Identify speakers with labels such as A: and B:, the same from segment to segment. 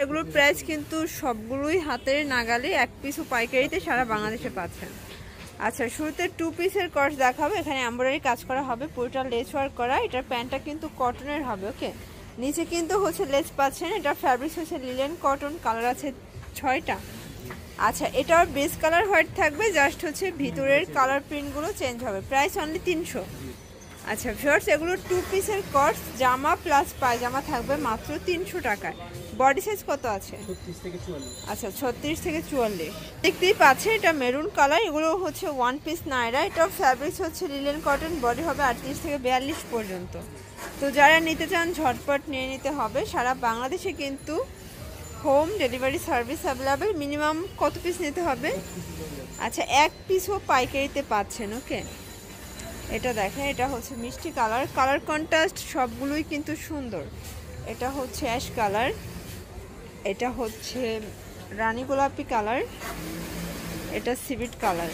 A: এগুলোর প্রাইস কিন্তু সবগুলোই হাতের নাগালে, এক পিসও পাইকারিতে সারা বাংলাদেশে পাচ্ছেন। আচ্ছা, শুরুতে 2 পিসের কর্স দেখাবো। এখানে এমব্রয়ডারি কাজ করা হবে, পুরোটা লেস ওয়ার্ক করা। এটার প্যান্টটা কিন্তু কটনের হবে। ওকে, নিচে কিন্তু হচ্ছে লেস পাচ্ছেন। এটা ফ্যাব্রিক হচ্ছে লিলেন কটন, কালার আছে 6টা। আচ্ছা, এটার বেস কালার হোয়াইট থাকবে, জাস্ট হচ্ছে ভিতরের কালার প্রিন্টগুলো চেঞ্জ হবে। Price only 300। আচ্ছা ভিউয়ার্স, এগুলো 2 পিসের কর্স, জামা প্লাস পায়জামা থাকবে মাত্র 300 টাকায়। বডি সাইজ কত আছে?
B: 36 থেকে 44।
A: আচ্ছা, 36 থেকে 44 দেখতেই পাচ্ছে। এটা মেরুন কালার, এগুলো হচ্ছে 1 পিস নায়রা। এটা ফ্যাব্রিক্স হচ্ছে লিলেন কটন, বডি হবে 38 থেকে 42 পর্যন্ত। তো যারা নিতে চান ঝটপট নিয়ে নিতে হবে। সারা বাংলাদেশে কিন্তু home delivery service available. Minimum কত পিস নিতে হবে? আচ্ছা, 1 পিসও পাইকারিতে পাচ্ছেন। ওকে, এটা দেখেন, এটা হচ্ছে মিষ্টি কালার, কালার কন্ট্রাস্ট সবগুলোই কিন্তু সুন্দর। এটা হচ্ছে অ্যাশ কালার, এটা হচ্ছে রানী গোলাপি কালার, এটা সিভিট কালার।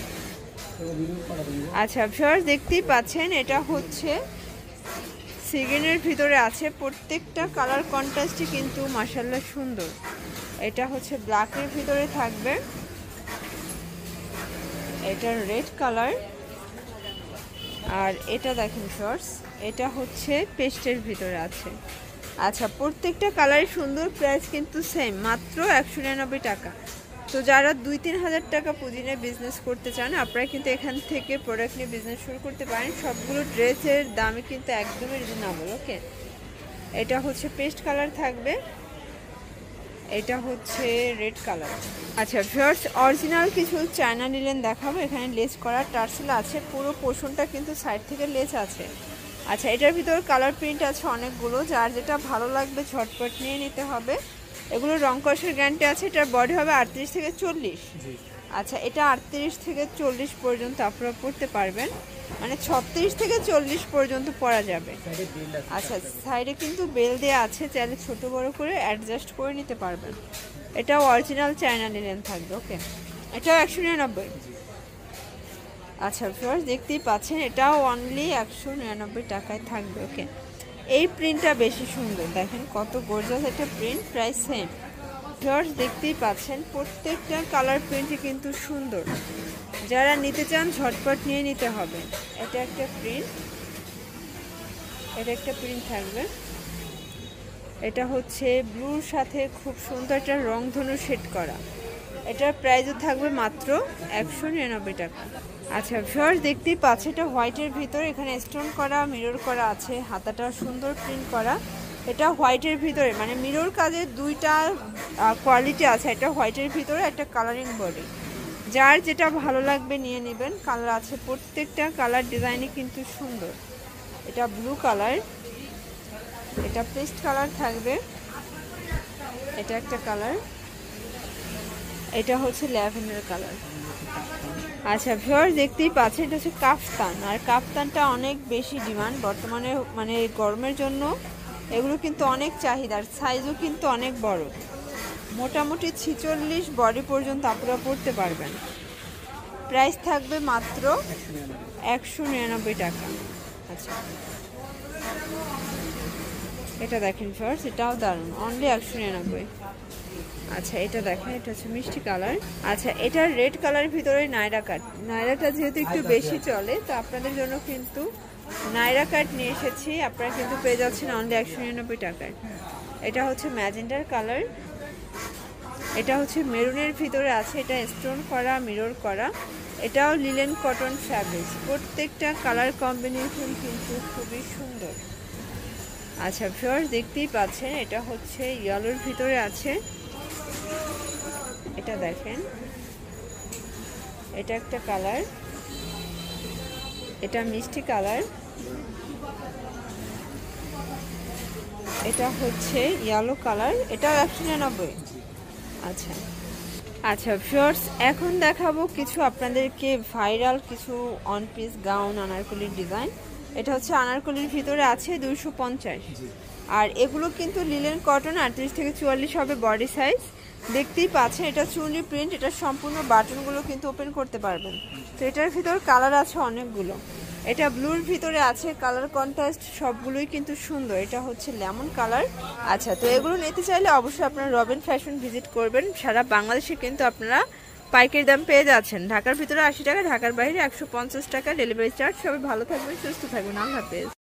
A: আচ্ছা ভিউয়ার্স, দেখতেই পাচ্ছেন এটা হচ্ছে সিগিনের ভিতরে আছে। প্রত্যেকটা কালার কন্ট্রাস্টই কিন্তু মাশাআল্লাহ সুন্দর। এটা হচ্ছে ব্ল্যাকের ভিতরে থাকবে, এটা রেড কালার, আর এটা দেখেন ভিউয়ার্স, এটা হচ্ছে পেস্টের ভিতরে আছে। আচ্ছা, প্রত্যেকটা কালারই সুন্দর। প্রাইস কিন্তু সেম, মাত্র 199 টাকা। তো যারা 2-3 হাজার টাকা পুঁজি নিয়ে বিজনেস করতে চান, আপনারা কিন্তু এখান থেকে প্রোডাক্ট নিয়ে বিজনেস শুরু করতে পারেন। সবগুলো ড্রেসের দামই কিন্তু একদমই রিজনেবল। ওকে, এটা হচ্ছে পেস্ট কালার থাকবে, এটা হচ্ছে রেড কালার। আচ্ছা ভিউয়ার্স, অরিজিনাল কিছু চায়না লিলেন দেখাবো। এখানে লেস করা টার্সেল আছে, পুরো পোর্শনটা কিন্তু সাইড থেকে লেস আছে। আচ্ছা, এটার ভিতর কালার প্রিন্ট আছে অনেকগুলো, যার যেটা ভালো লাগবে ঝটপট নিয়ে নিতে হবে। এগুলো রং কষের গ্যারান্টি আছে। এটার বডি হবে 38 থেকে 40। আচ্ছা, এটা 38 থেকে 40 পর্যন্ত আপনারা পরতে পারবেন, মানে 36 থেকে 40 পর্যন্ত পরা যাবে। আচ্ছা, সাইডে কিন্তু বেল দেওয়া আছে, চাইলে ছোট বড় করে অ্যাডজাস্ট করে নিতে পারবেন। এটাও অরিজিনাল চায়না লিনেন থাকবে। ওকে, এটাও 199। আচ্ছা ভিউয়ার্স, দেখতেই পাচ্ছেন এটাও অনলি 199 টাকায় থাকবে। ওকে, এই প্রিন্টটা বেশি সুন্দর, দেখেন কত গর্জিয়াস একটা প্রিন্ট। Price same. ভিউয়ার্স, দেখতেই পাচ্ছেন প্রত্যেকটা কালার প্রিন্টই কিন্তু সুন্দর। যারা নিতে চান ঝটপট নিয়ে নিতে হবে। এটা একটা প্রিন্ট, এটা একটা প্রিন্ট থাকবে। এটা হচ্ছে ব্লুর সাথে খুব সুন্দর একটা রংধনু শেড করা। এটার প্রাইসও থাকবে মাত্র 199 টাকা। আচ্ছা ভিউয়ার্স, দেখতেই পাচ্ছেন এটা হোয়াইটের ভিতরে, এখানে স্টোন করা, মিরর করা আছে, হাতাটা সুন্দর প্রিন্ট করা। এটা হোয়াইটের ভিতরে, মানে মিরর কাজের দুইটা কোয়ালিটি আছে। এটা হোয়াইটের ভিতরে একটা কালারিং বডি, যার যেটা ভালো লাগবে নিয়ে নেবেন। কালার আছে, প্রত্যেকটা কালার ডিজাইনই কিন্তু সুন্দর। এটা ব্লু কালার, এটা পেস্ট কালার থাকবে, এটা একটা কালার, এটা হচ্ছে ল্যাভেন্ডার কালার। আচ্ছা ভিউয়ার্স, দেখতেই পাচ্ছেন এটা হচ্ছে কাফতান, আর কাফতানটা অনেক বেশি ডিমান্ড বর্তমানে, মানে গরমের জন্য এগুলো কিন্তু অনেক চাহিদার। সাইজও কিন্তু অনেক বড়, মোটামুটি 46 বডি পর্যন্ত আপনারা পরতে পারবেন। প্রাইস থাকবে মাত্র 199 টাকা। আচ্ছা, এটা দেখেন ফার্স্ট, এটাও দারুণ, অনলি 199। আচ্ছা, এটা দেখেন, এটা হচ্ছে মিষ্টি কালার। আচ্ছা, এটা রেড কালারের ভিতরে নায়রা কাট। নায়রাটা যেহেতু একটু বেশি চলে, তো আপনাদের জন্য কিন্তু নায়রা কাট নিয়ে এসেছি। আপনারা কিন্তু পেয়ে যাচ্ছেন অনলি 199 টাকায়। এটা হচ্ছে ম্যাজেন্ডার কালার, এটা হচ্ছে মেরুনের ভিতরে আছে, এটা স্টোন করা, মিরর করা। এটাও লিলেন কটন ফ্যাব্রিক্স। প্রত্যেকটা কালার কম্বিনেশন কিন্তু খুবই সুন্দর। আচ্ছা ভিউয়ার্স, দেখতেই পাচ্ছেন এটা হচ্ছে ইয়েলোর ভিতরে আছে। এটা দেখেন, এটা একটা কালার, এটা মিষ্টি কালার, এটা হচ্ছে ইয়েলো কালার, এটাও 199। আচ্ছা আচ্ছা ভিউয়ার্স, এখন দেখাবো কিছু আপনাদেরকে ভাইরাল কিছু অন পিস গাউন আনারকলির ডিজাইন। এটা হচ্ছে আনারকলির ভিতরে আছে 250, আর এগুলো কিন্তু লিলেন কটন, 38 থেকে 44 হবে বডি সাইজ। দেখতেই পাচ্ছেন এটা চুনি প্রিন্ট, এটা সম্পূর্ণ বাটনগুলো কিন্তু ওপেন করতে পারবেন। তো এটার ভিতর কালার আছে অনেকগুলো। এটা ব্লুর ভিতরে আছে, কালার কন্ট্রাস্ট সবগুলোই কিন্তু সুন্দর। এটা হচ্ছে লেমন কালার। আচ্ছা, তো এগুলো নিতে চাইলে অবশ্যই আপনারা রবিন ফ্যাশন ভিজিট করবেন। সারা বাংলাদেশে কিন্তু আপনারা পাইকারি দাম পেয়ে যাচ্ছেন। ঢাকার ভিতরে 80 টাকা, ঢাকার বাইরে 150 টাকা ডেলিভারি চার্জ। সবাই ভালো থাকবেন, সুস্থ থাকবেন, আল্লাহ হাফেজ।